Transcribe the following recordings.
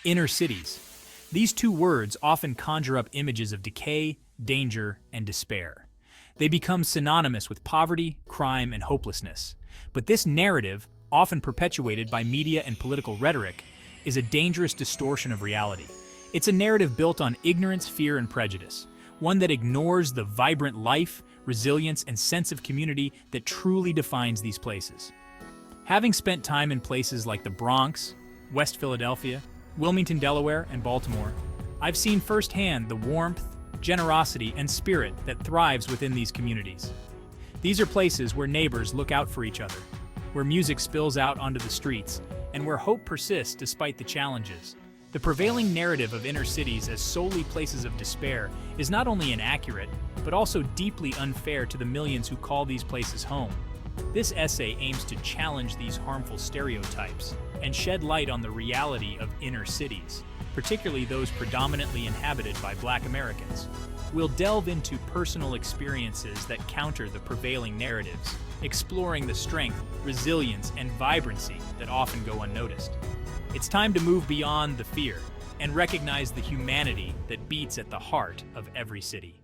Inner cities. These two words often conjure up images of decay, danger, and despair. They become synonymous with poverty, crime, and hopelessness. But this narrative, often perpetuated by media and political rhetoric, is a dangerous distortion of reality. It's a narrative built on ignorance, fear, and prejudice, one that ignores the vibrant life, resilience, and sense of community that truly defines these places. Having spent time in places like the Bronx, West Philadelphia, Wilmington, Delaware, and Baltimore, I've seen firsthand the warmth, generosity, and spirit that thrives within these communities. These are places where neighbors look out for each other, where music spills out onto the streets, and where hope persists despite the challenges. The prevailing narrative of inner cities as solely places of despair is not only inaccurate, but also deeply unfair to the millions who call these places home. This essay aims to challenge these harmful stereotypes and shed light on the reality of inner cities, particularly those predominantly inhabited by Black Americans. We'll delve into personal experiences that counter the prevailing narratives, exploring the strength, resilience, and vibrancy that often go unnoticed. It's time to move beyond the fear and recognize the humanity that beats at the heart of every city.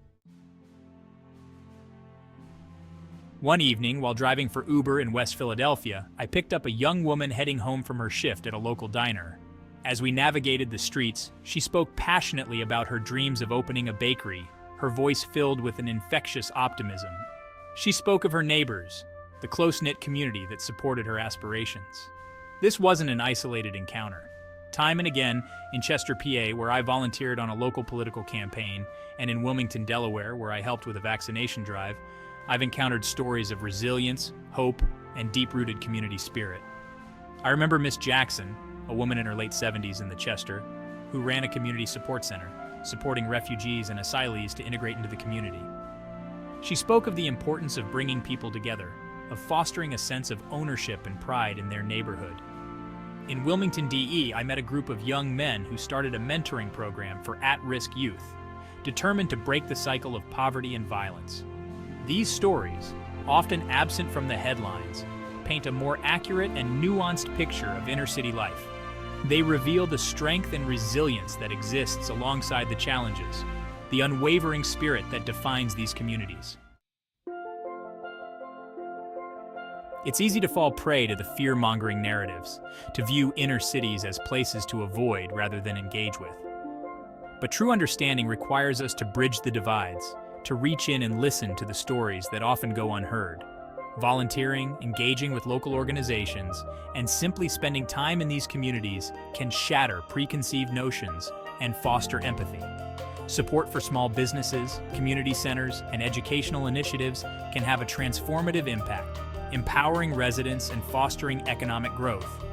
One evening, while driving for Uber in West Philadelphia, I picked up a young woman heading home from her shift at a local diner. As we navigated the streets, she spoke passionately about her dreams of opening a bakery, her voice filled with an infectious optimism. She spoke of her neighbors, the close-knit community that supported her aspirations. This wasn't an isolated encounter. Time and again, in Chester, PA, where I volunteered on a local political campaign, and in Wilmington, Delaware, where I helped with a vaccination drive, I've encountered stories of resilience, hope, and deep-rooted community spirit. I remember Miss Jackson, a woman in her late 70s in the Chester, who ran a community support center, supporting refugees and asylees to integrate into the community. She spoke of the importance of bringing people together, of fostering a sense of ownership and pride in their neighborhood. In Wilmington, DE, I met a group of young men who started a mentoring program for at-risk youth, determined to break the cycle of poverty and violence. These stories, often absent from the headlines, paint a more accurate and nuanced picture of inner-city life. They reveal the strength and resilience that exists alongside the challenges, the unwavering spirit that defines these communities. It's easy to fall prey to the fear-mongering narratives, to view inner cities as places to avoid rather than engage with. But true understanding requires us to bridge the divides, to reach in and listen to the stories that often go unheard. Volunteering, engaging with local organizations, and simply spending time in these communities can shatter preconceived notions and foster empathy. Support for small businesses, community centers, and educational initiatives can have a transformative impact, empowering residents and fostering economic growth.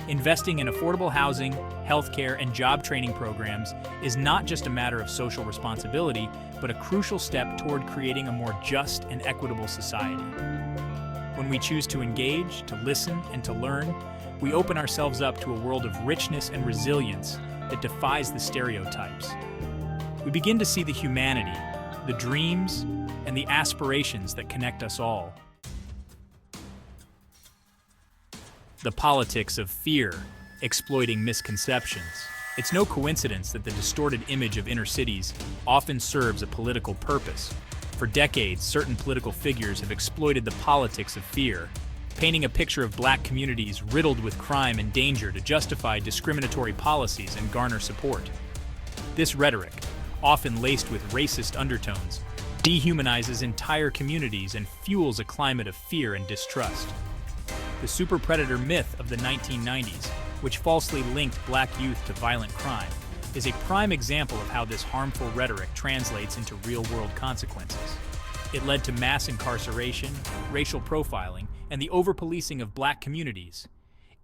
Investing in affordable housing, healthcare, and job training programs is not just a matter of social responsibility, but a crucial step toward creating a more just and equitable society. When we choose to engage, to listen, and to learn, we open ourselves up to a world of richness and resilience that defies the stereotypes. We begin to see the humanity, the dreams, and the aspirations that connect us all. The politics of fear, exploiting misconceptions. It's no coincidence that the distorted image of inner cities often serves a political purpose. For decades, certain political figures have exploited the politics of fear, painting a picture of Black communities riddled with crime and danger to justify discriminatory policies and garner support. This rhetoric, often laced with racist undertones, dehumanizes entire communities and fuels a climate of fear and distrust. The super predator myth of the 1990s, which falsely linked Black youth to violent crime, is a prime example of how this harmful rhetoric translates into real-world consequences. It led to mass incarceration, racial profiling, and the over-policing of Black communities,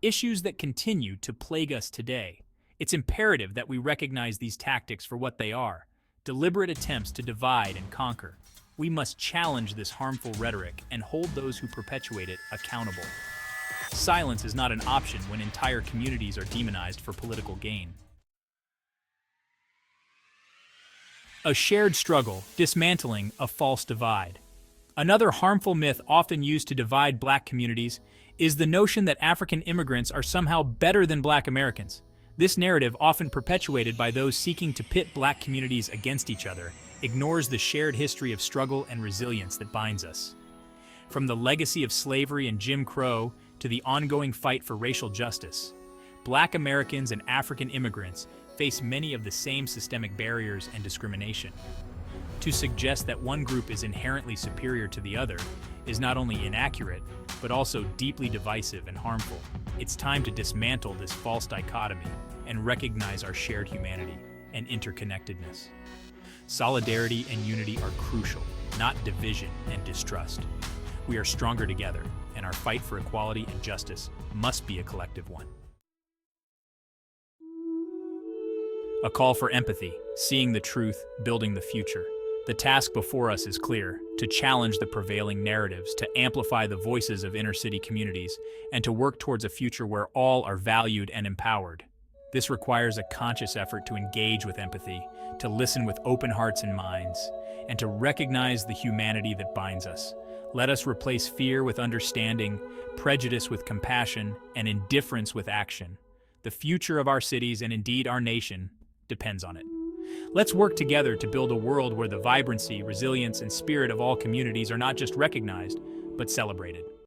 issues that continue to plague us today. It's imperative that we recognize these tactics for what they are, deliberate attempts to divide and conquer. We must challenge this harmful rhetoric and hold those who perpetuate it accountable. Silence is not an option when entire communities are demonized for political gain. A shared struggle, dismantling a false divide. Another harmful myth often used to divide Black communities is the notion that African immigrants are somehow better than Black Americans. This narrative, often perpetuated by those seeking to pit Black communities against each other, ignores the shared history of struggle and resilience that binds us. From the legacy of slavery and Jim Crow to the ongoing fight for racial justice, Black Americans and African immigrants face many of the same systemic barriers and discrimination. To suggest that one group is inherently superior to the other is not only inaccurate, but also deeply divisive and harmful. It's time to dismantle this false dichotomy and recognize our shared humanity and interconnectedness. Solidarity and unity are crucial, not division and distrust. We are stronger together, and our fight for equality and justice must be a collective one. A call for empathy, seeing the truth, building the future. The task before us is clear: to challenge the prevailing narratives, to amplify the voices of inner-city communities, and to work towards a future where all are valued and empowered. This requires a conscious effort to engage with empathy, to listen with open hearts and minds, and to recognize the humanity that binds us. Let us replace fear with understanding, prejudice with compassion, and indifference with action. The future of our cities, and indeed our nation, depends on it. Let's work together to build a world where the vibrancy, resilience, and spirit of all communities are not just recognized, but celebrated.